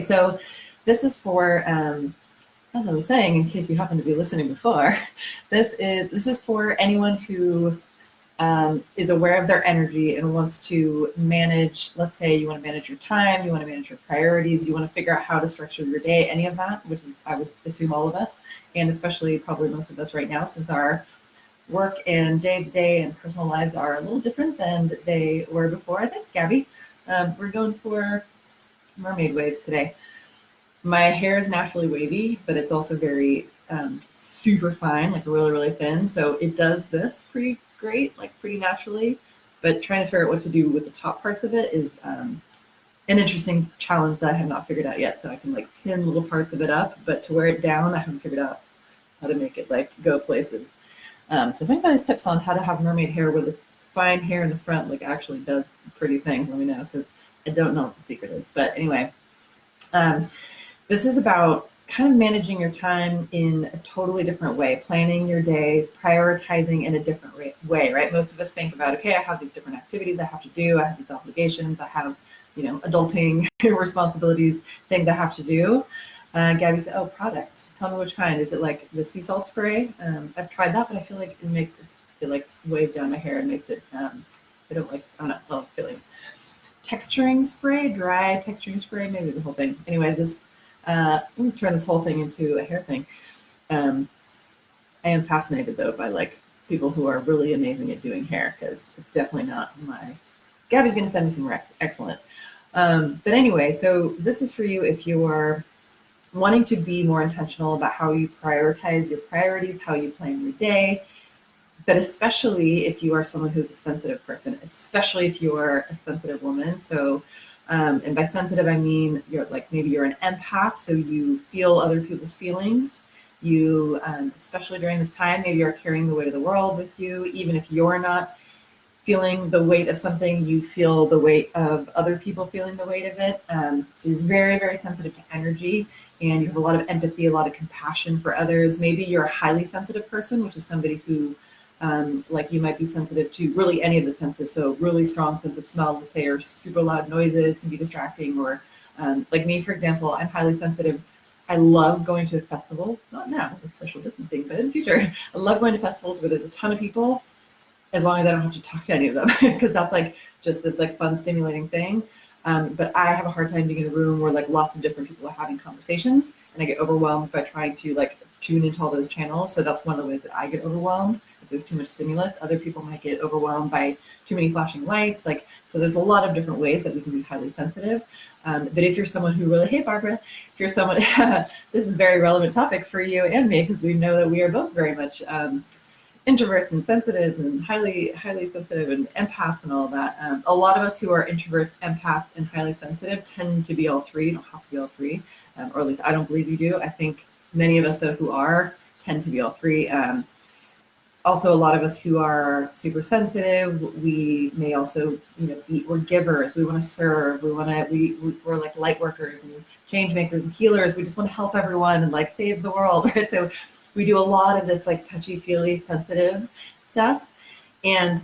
So this is for, as I was saying, in case you happen to be listening before, this is for anyone who is aware of their energy and wants to manage. Let's say you want to manage your time, you want to manage your priorities, you want to figure out how to structure your day, any of that, which is, I would assume, all of us, and especially probably most of us right now, since our work and day-to-day and personal lives are a little different than they were before. Thanks, Gabby. We're going for mermaid waves today. My hair is naturally wavy, but it's also very super fine, like really, really thin. So it does this pretty great, like pretty naturally. But trying to figure out what to do with the top parts of it is an interesting challenge that I have not figured out yet. So I can like pin little parts of it up, but to wear it down, I haven't figured out how to make it like go places. So if anybody has tips on how to have mermaid hair with a fine hair in the front, like actually does pretty things, let me know, because I don't know what the secret is. But anyway, this is about kind of managing your time in a totally different way, planning your day, prioritizing in a different way, right? Most of us think about, okay, I have these different activities I have to do, I have these obligations, I have, adulting responsibilities, things I have to do. Gabby said, oh, product. Tell me which kind. Is it like the sea salt spray? I've tried that, but I feel like it like weighs down my hair and makes it, I don't know, feeling. Texturing spray, dry texturing spray, maybe there's a whole thing. Anyway, let me turn this whole thing into a hair thing. I am fascinated though by like people who are really amazing at doing hair, because it's definitely not Gabby's gonna send me some recs, excellent. But anyway, so this is for you if you are wanting to be more intentional about how you prioritize your priorities, how you plan your day, but especially if you are someone who's a sensitive person, especially if you are a sensitive woman. So, and by sensitive, I mean maybe you're an empath, so you feel other people's feelings. You, especially during this time, maybe you're carrying the weight of the world with you. Even if you're not feeling the weight of something, you feel the weight of other people feeling the weight of it. So you're very, very sensitive to energy, and you have a lot of empathy, a lot of compassion for others. Maybe you're a highly sensitive person, which is somebody who, like you might be sensitive to really any of the senses. So really strong sense of smell, let's say, or super loud noises can be distracting. Or like me, for example, I'm highly sensitive. I love going to a festival, not now with social distancing, but in the future. I love going to festivals where there's a ton of people, as long as I don't have to talk to any of them, because that's like just this like fun, stimulating thing. But I have a hard time being in a room where like lots of different people are having conversations, and I get overwhelmed by trying to like tune into all those channels. So that's one of the ways that I get overwhelmed. If there's too much stimulus, other people might get overwhelmed by too many flashing lights. Like, so there's a lot of different ways that we can be highly sensitive. But if you're someone who really, hey, Barbara, if you're someone, this is a very relevant topic for you and me, because we know that we are both very much introverts and sensitives and highly sensitive and empaths and all of that. A lot of us who are introverts, empaths, and highly sensitive tend to be all three. You don't have to be all three, or at least I don't believe you do. I think many of us, though, who are tend to be all three. Also, a lot of us who are super sensitive, we may also, we're givers. We want to serve. We're like light workers and change makers and healers. We just want to help everyone and like save the world, right? So we do a lot of this like touchy-feely, sensitive stuff. And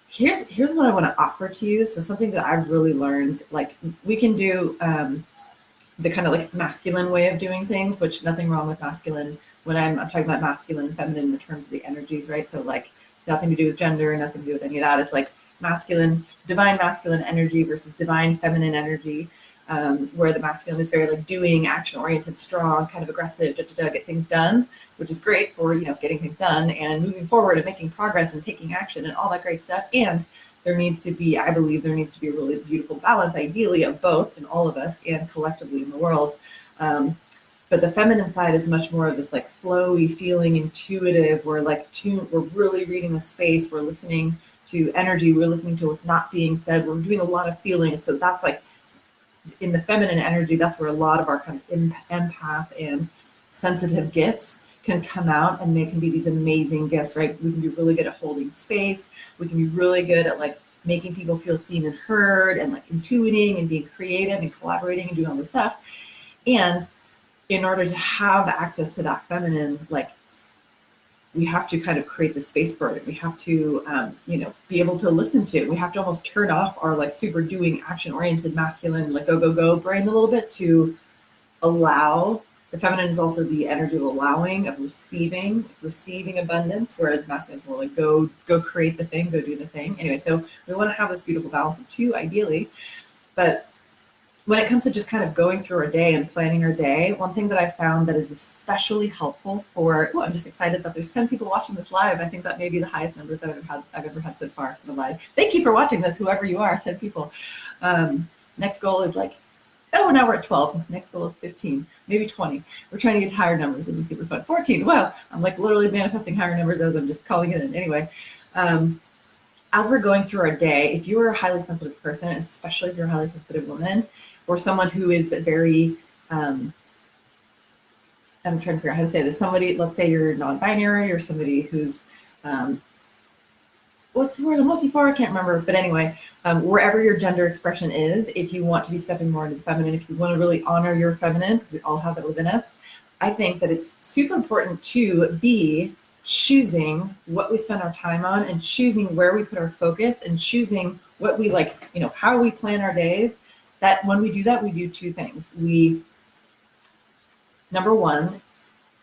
here's what I want to offer to you. So something that I've really learned, like we can do the kind of like masculine way of doing things, which nothing wrong with masculine. When I'm talking about masculine and feminine in the terms of the energies, right? So like nothing to do with gender, nothing to do with any of that. It's like masculine, divine masculine energy versus divine feminine energy. Where the masculine is very like doing, action-oriented, strong, kind of aggressive, get things done, which is great for, getting things done and moving forward and making progress and taking action and all that great stuff. And I believe there needs to be a really beautiful balance, ideally, of both in all of us and collectively in the world. But the feminine side is much more of this like flowy, feeling, intuitive. We're really reading the space. We're listening to energy. We're listening to what's not being said. We're doing a lot of feeling. And so that's like, in the feminine energy, that's where a lot of our kind of empath and sensitive gifts can come out, and they can be these amazing gifts, right? We can be really good at holding space. We can be really good at like making people feel seen and heard, and like intuiting and being creative and collaborating and doing all this stuff. And in order to have access to that feminine, like we have to kind of create the space for it. We have to, be able to listen to it. We have to almost turn off our like super doing, action oriented, masculine, like go, go, go brain a little bit to allow. The feminine is also the energy of allowing, of receiving abundance, whereas masculine is more like go create the thing, go do the thing. Anyway, so we want to have this beautiful balance of two, ideally. But when it comes to just kind of going through our day and planning our day, one thing that I found that is especially helpful for, I'm just excited that there's 10 people watching this live. I think that may be the highest numbers I've ever had so far in the live. Thank you for watching this, whoever you are, 10 people. Next goal is like, now we're at 12. Next goal is 15, maybe 20. We're trying to get higher numbers. It'd be super fun. 14, wow. I'm like literally manifesting higher numbers as I'm just calling it in. Anyway, as we're going through our day, if you are a highly sensitive person, especially if you're a highly sensitive woman, or someone who is very, I'm trying to figure out how to say this, somebody, let's say you're non-binary, or somebody who's, what's the word I'm looking for? I can't remember, but anyway, wherever your gender expression is, if you want to be stepping more into the feminine, if you want to really honor your feminine, because we all have that within us, I think that it's super important to be choosing what we spend our time on, and choosing where we put our focus, and choosing what we like, how we plan our days. That when we do that, we do two things. We, number one,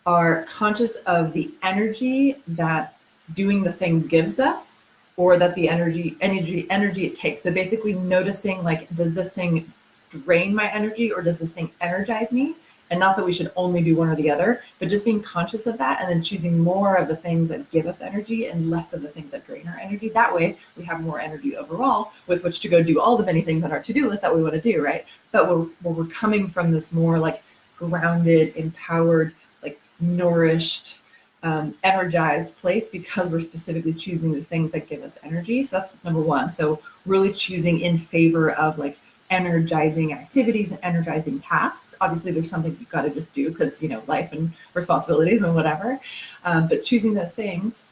are conscious of the energy that doing the thing gives us, or that the energy it takes. So basically noticing, like, does this thing drain my energy, or does this thing energize me? And not that we should only do one or the other, but just being conscious of that, and then choosing more of the things that give us energy and less of the things that drain our energy. That way we have more energy overall with which to go do all the many things on our to-do list that we want to do, right? But we're coming from this more like grounded, empowered, like nourished, energized place, because we're specifically choosing the things that give us energy. So that's number one. So really choosing in favor of like energizing activities and energizing tasks. Obviously there's some things you've got to just do because life and responsibilities and whatever, but choosing those things.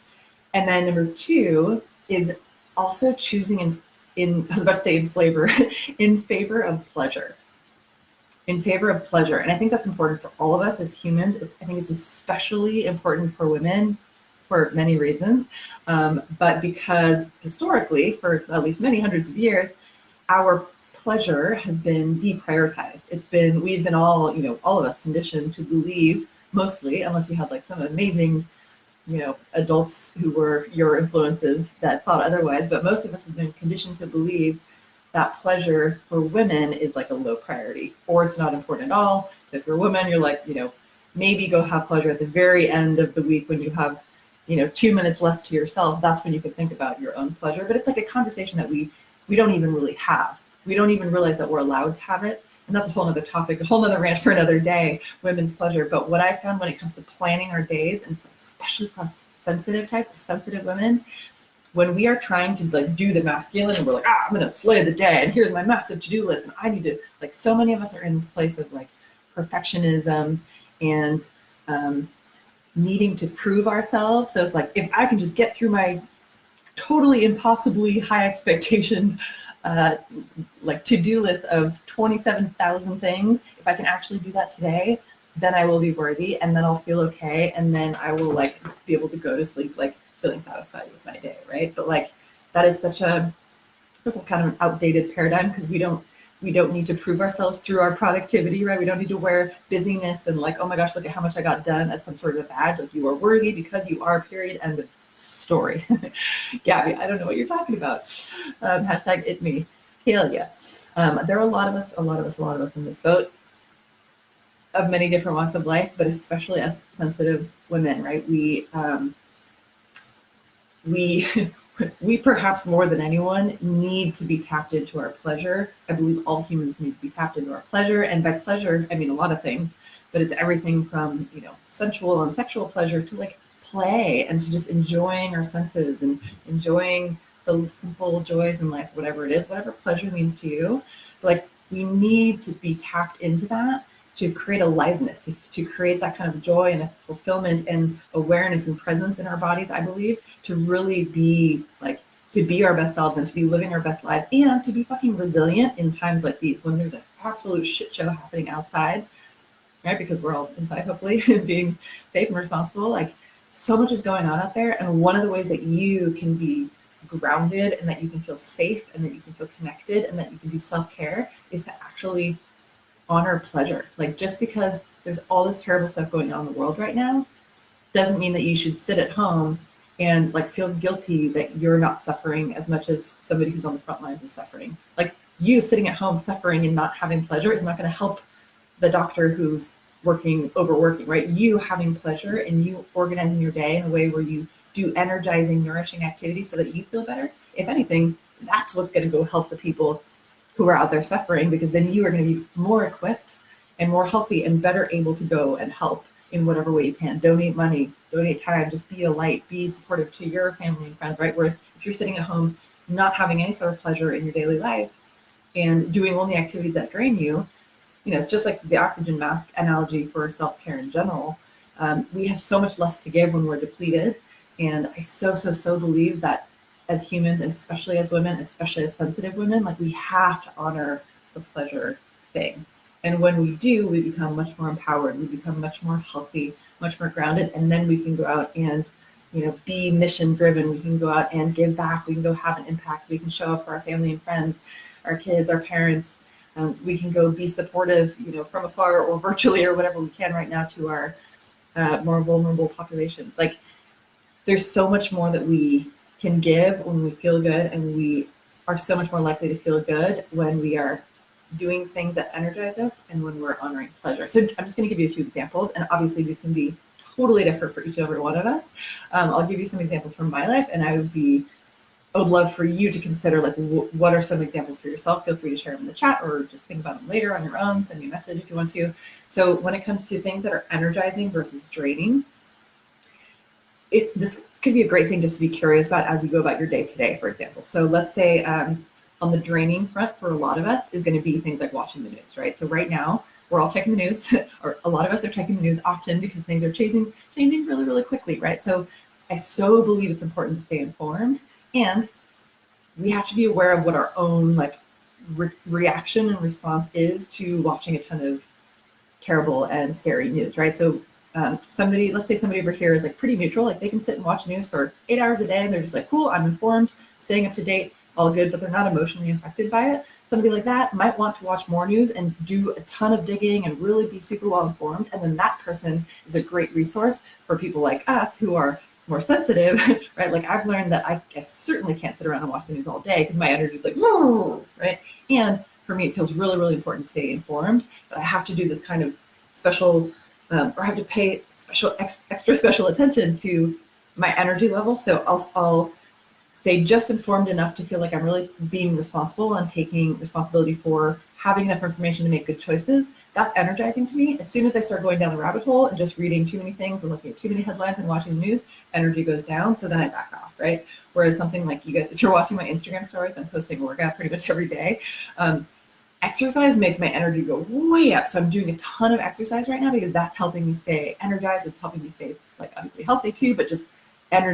And then number two is also choosing in I was about to say in favor in favor of pleasure. In favor of pleasure. And I think that's important for all of us as humans. I think it's especially important for women for many reasons, but because historically, for at least many hundreds of years, our pleasure has been deprioritized. We've been all of us conditioned to believe, mostly, unless you had like some amazing, adults who were your influences that thought otherwise, but most of us have been conditioned to believe that pleasure for women is like a low priority, or it's not important at all. So if you're a woman, you're like, maybe go have pleasure at the very end of the week when you have, 2 minutes left to yourself. That's when you can think about your own pleasure. But it's like a conversation that we don't even really have. We don't even realize that we're allowed to have it. And that's a whole other topic, a whole other rant for another day, women's pleasure. But what I found when it comes to planning our days, and especially for us sensitive types, sensitive women, when we are trying to like do the masculine and we're like, I'm going to slay the day, and here's my massive to-do list, and I need to, like, so many of us are in this place of like perfectionism and needing to prove ourselves. So it's like, if I can just get through my totally impossibly high expectation like to-do list of 27,000 things, if I can actually do that today, then I will be worthy, and then I'll feel okay, and then I will like be able to go to sleep like feeling satisfied with my day, right? But like that is such a kind of an outdated paradigm, because we don't need to prove ourselves through our productivity, right? We don't need to wear busyness and like, oh my gosh, look at how much I got done as some sort of a badge. Like, you are worthy because you are, period, end of story. Gabby, I don't know what you're talking about. Hashtag it me. Hell yeah. There are a lot of us in this boat, of many different walks of life, but especially us sensitive women, right? We perhaps more than anyone need to be tapped into our pleasure. I believe all humans need to be tapped into our pleasure. And by pleasure, I mean a lot of things, but it's everything from, sensual and sexual pleasure to like play, and to just enjoying our senses and enjoying the simple joys in life, whatever it is, whatever pleasure means to you. Like, we need to be tapped into that to create aliveness, to create that kind of joy and a fulfillment and awareness and presence in our bodies, I believe, to really be like, to be our best selves and to be living our best lives, and to be fucking resilient in times like these when there's an absolute shit show happening outside, right? Because we're all inside, hopefully, being safe and responsible. Like, so much is going on out there. And one of the ways that you can be grounded and that you can feel safe and that you can feel connected and that you can do self-care is to actually honor pleasure. Like, just because there's all this terrible stuff going on in the world right now doesn't mean that you should sit at home and like feel guilty that you're not suffering as much as somebody who's on the front lines is suffering. Like, you sitting at home suffering and not having pleasure is not going to help the doctor who's overworking, right? You having pleasure and you organizing your day in a way where you do energizing, nourishing activities so that you feel better. If anything, that's what's going to go help the people who are out there suffering, because then you are going to be more equipped and more healthy and better able to go and help in whatever way you can. Donate money, donate time, just be a light, be supportive to your family and friends, right? Whereas if you're sitting at home not having any sort of pleasure in your daily life and doing only activities that drain you, it's just like the oxygen mask analogy for self-care in general. We have so much less to give when we're depleted. And I so believe that as humans, and especially as women, especially as sensitive women, like, we have to honor the pleasure thing. And when we do, we become much more empowered, we become much more healthy, much more grounded, and then we can go out and, be mission driven. We can go out and give back. We can go have an impact. We can show up for our family and friends, our kids, our parents. We can go be supportive, from afar or virtually or whatever we can right now to our more vulnerable populations. Like, there's so much more that we can give when we feel good, and we are so much more likely to feel good when we are doing things that energize us and when we're honoring pleasure. So I'm just going to give you a few examples, and obviously these can be totally different for each and every one of us. I'll give you some examples from my life, and I would love for you to consider, like, what are some examples for yourself. Feel free to share them in the chat or just think about them later on your own. Send me a message if you want to. So when it comes to things that are energizing versus draining, this could be a great thing just to be curious about as you go about your day to day, for example. So let's say on the draining front for a lot of us is going to be things like watching the news, right? So right now we're all checking the news, or a lot of us are checking the news often because things are changing really, really quickly, right? So I so believe it's important to stay informed, and we have to be aware of what our own reaction and response is to watching a ton of terrible and scary news, right? So let's say somebody over here is like pretty neutral, like they can sit and watch news for 8 hours a day and they're just like, cool, I'm informed, staying up to date, all good, but they're not emotionally affected by it. Somebody like that might want to watch more news and do a ton of digging and really be super well informed. And then that person is a great resource for people like us who are more sensitive, right? Like, I've learned that I certainly can't sit around and watch the news all day because my energy is like, whoa, right? And for me, it feels really, really important to stay informed, but I have to do this kind of special, or I have to pay extra special attention to my energy level. So I'll stay just informed enough to feel like I'm really being responsible and taking responsibility for having enough information to make good choices. That's energizing to me. As soon as I start going down the rabbit hole and just reading too many things and looking at too many headlines and watching the news, energy goes down. So then I back off, right? Whereas something like you guys, if you're watching my Instagram stories, I'm posting a workout pretty much every day. Exercise makes my energy go way up. So I'm doing a ton of exercise right now because that's helping me stay energized. It's helping me stay, like, obviously healthy too, but just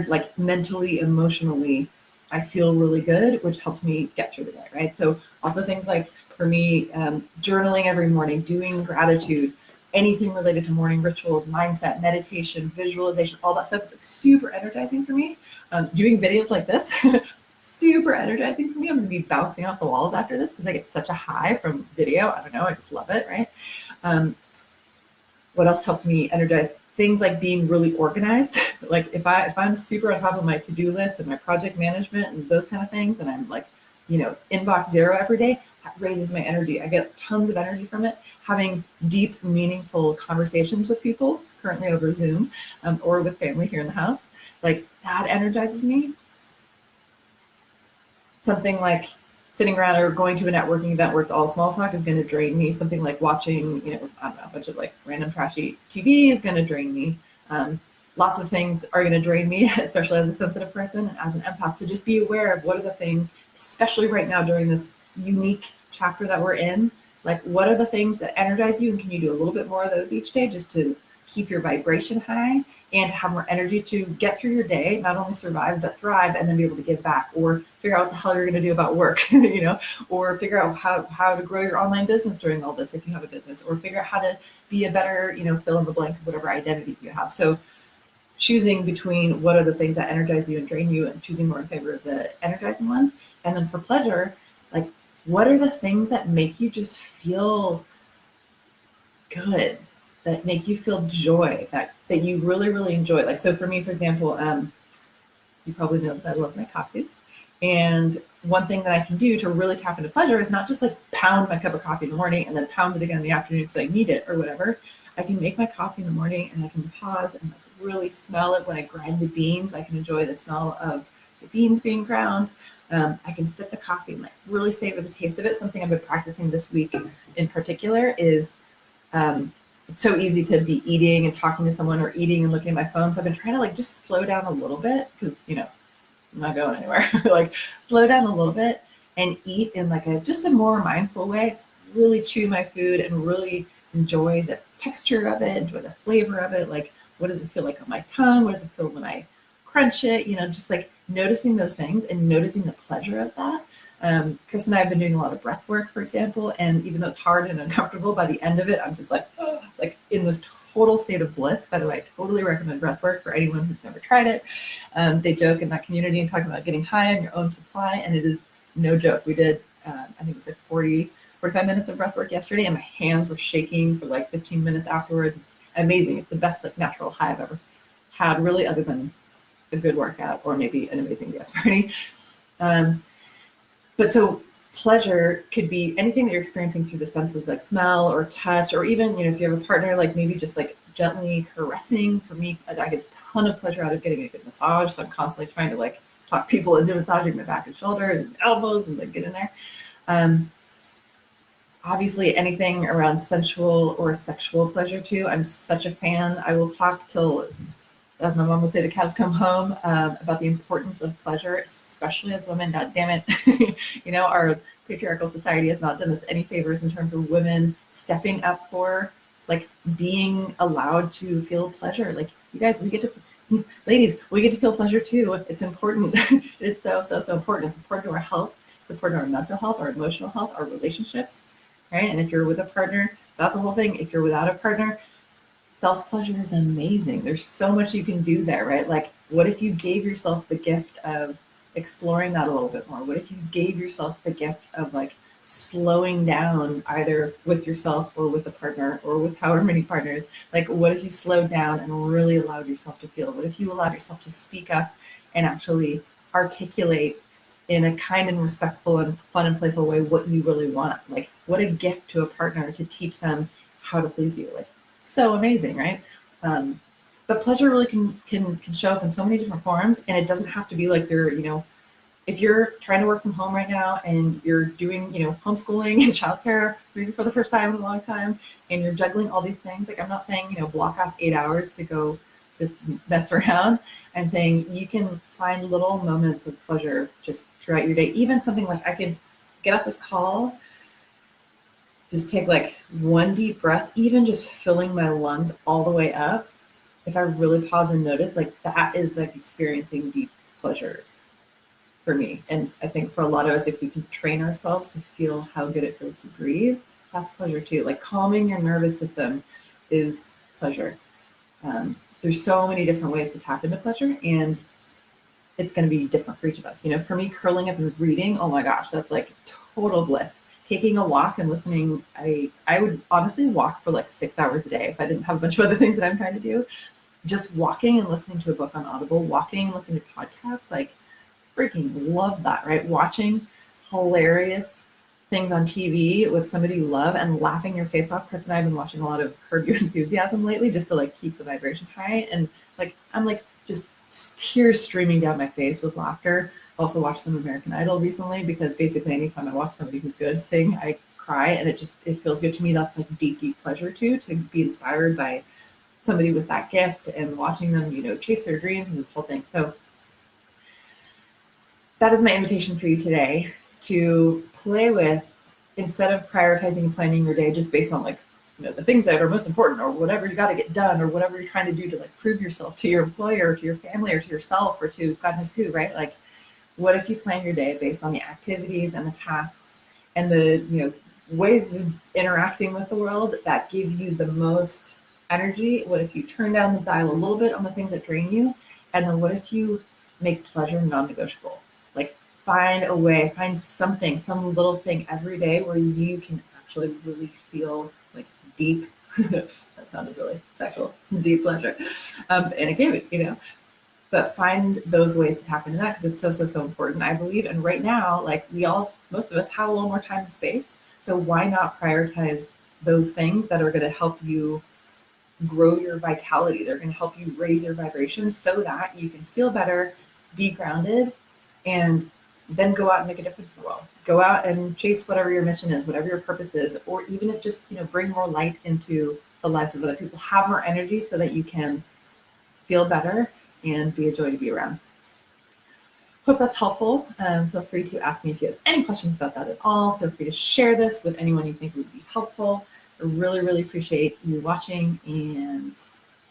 like mentally, emotionally, I feel really good, which helps me get through the day, right? So also things like, for me, journaling every morning, doing gratitude, anything related to morning rituals, mindset, meditation, visualization, all that stuff is like super energizing for me. Doing videos like this, super energizing for me. I'm gonna be bouncing off the walls after this because I get such a high from video. I don't know, I just love it, right? What else helps me energize? Things like being really organized. Like if I'm super on top of my to-do list and my project management and those kind of things, and I'm like, inbox zero every day, that raises my energy. I get tons of energy from it. Having deep, meaningful conversations with people, currently over Zoom, or with family here in the house, like that energizes me. Something like sitting around or going to a networking event where it's all small talk is going to drain me. Something like watching, I don't know, a bunch of like random trashy TV is going to drain me. Lots of things are going to drain me, especially as a sensitive person and as an empath. So just be aware of what are the things, especially right now during this unique chapter that we're in, like what are the things that energize you, and can you do a little bit more of those each day just to keep your vibration high and have more energy to get through your day, not only survive, but thrive, and then be able to give back or figure out what the hell you're going to do about work, or figure out how to grow your online business during all this if you have a business, or figure out how to be a better, fill in the blank of whatever identities you have. So choosing between what are the things that energize you and drain you and choosing more in favor of the energizing ones. And then for pleasure, like, what are the things that make you just feel good, that make you feel joy, that you really, really enjoy? Like, so for me, for example, you probably know that I love my coffees. And one thing that I can do to really tap into pleasure is not just like pound my cup of coffee in the morning and then pound it again in the afternoon because I need it or whatever. I can make my coffee in the morning and I can pause and like really smell it when I grind the beans. I can enjoy the smell of the beans being ground. I can sip the coffee and like really savor the taste of it. Something I've been practicing this week in particular is it's so easy to be eating and talking to someone or eating and looking at my phone. So I've been trying to like just slow down a little bit because, you know, I'm not going anywhere. Like slow down a little bit and eat in like just a more mindful way, really chew my food and really enjoy the texture of it, enjoy the flavor of it. Like, what does it feel like on my tongue? What does it feel when I crunch it? You know, just like noticing those things and noticing the pleasure of that. Chris and I have been doing a lot of breath work, for example, and even though it's hard and uncomfortable, by the end of it, I'm just like, oh, like in this total state of bliss. By the way, I totally recommend breath work for anyone who's never tried it. They joke in that community and talk about getting high on your own supply, and it is no joke. We did, I think it was like 45 minutes of breath work yesterday, and my hands were shaking for like 15 minutes afterwards. It's amazing. It's the best like natural high I've ever had, really, other than a good workout or maybe an amazing dance party. But so pleasure could be anything that you're experiencing through the senses, like smell or touch, or even, you know, if you have a partner, like maybe just like gently caressing. For me, I get a ton of pleasure out of getting a good massage. So I'm constantly trying to like talk people into massaging my back and shoulders and elbows and like get in there. Obviously anything around sensual or sexual pleasure too. I'm such a fan. I will talk till, as my mom would say, the cows come home, about the importance of pleasure, especially as women. God damn it. You know, our patriarchal society has not done us any favors in terms of women stepping up for like being allowed to feel pleasure. Like, you guys, ladies, we get to feel pleasure too. It's important. It's so, so, so important. It's important to our health. It's important to our mental health, our emotional health, our relationships, right? And if you're with a partner, that's the whole thing. If you're without a partner, self-pleasure is amazing. There's so much you can do there, right? Like, what if you gave yourself the gift of exploring that a little bit more? What if you gave yourself the gift of like slowing down, either with yourself or with a partner or with however many partners? Like, what if you slowed down and really allowed yourself to feel? What if you allowed yourself to speak up and actually articulate in a kind and respectful and fun and playful way what you really want? Like, what a gift to a partner to teach them how to please you. Like, so amazing, right? But pleasure really can show up in so many different forms, and it doesn't have to be like you're, you know, if you're trying to work from home right now and you're doing, you know, homeschooling and childcare maybe for the first time in a long time, and you're juggling all these things. Like, I'm not saying, you know, block off 8 hours to go just mess around. I'm saying you can find little moments of pleasure just throughout your day. Even something like, I could get off this call, just take like one deep breath, even just filling my lungs all the way up. If I really pause and notice, like, that is like experiencing deep pleasure for me. And I think for a lot of us, if we can train ourselves to feel how good it feels to breathe, that's pleasure too. Like, calming your nervous system is pleasure. There's so many different ways to tap into pleasure, and it's going to be different for each of us. You know, for me, curling up and reading, oh my gosh, that's like total bliss. Taking a walk and listening, I would honestly walk for like 6 hours a day if I didn't have a bunch of other things that I'm trying to do. Just walking and listening to a book on Audible, walking and listening to podcasts, like, freaking love that, right? Watching hilarious things on TV with somebody you love and laughing your face off. Chris and I have been watching a lot of Curb Your Enthusiasm lately just to like keep the vibration high. And like, I'm like just tears streaming down my face with laughter. Also watched some American Idol recently because basically anytime I watch somebody who's good sing, I cry, and it feels good to me. That's like deep, deep pleasure too, to be inspired by somebody with that gift and watching them, you know, chase their dreams and this whole thing. So that is my invitation for you today, to play with, instead of prioritizing and planning your day just based on like, you know, the things that are most important or whatever you got to get done or whatever you're trying to do to like prove yourself to your employer, or to your family, or to yourself, or to God knows who, right? Like, what if you plan your day based on the activities and the tasks and the, you know, ways of interacting with the world that give you the most energy? What if you turn down the dial a little bit on the things that drain you? And then what if you make pleasure non-negotiable? Like find a way, find something, some little thing every day where you can actually really feel like deep, that sounded really sexual, deep pleasure. And it can be, but find those ways to tap into that because it's so, so, so important, I believe. And right now, like most of us have a little more time and space. So why not prioritize those things that are going to help you grow your vitality? They're going to help you raise your vibration so that you can feel better, be grounded, and then go out and make a difference in the world. Go out and chase whatever your mission is, whatever your purpose is, or even if just, bring more light into the lives of other people, have more energy so that you can feel better and be a joy to be around. Hope that's helpful. Feel free to ask me if you have any questions about that at all. Feel free to share this with anyone you think would be helpful. I really, really appreciate you watching, and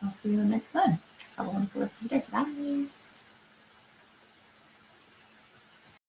I'll see you next time. Have a wonderful rest of the day. Bye.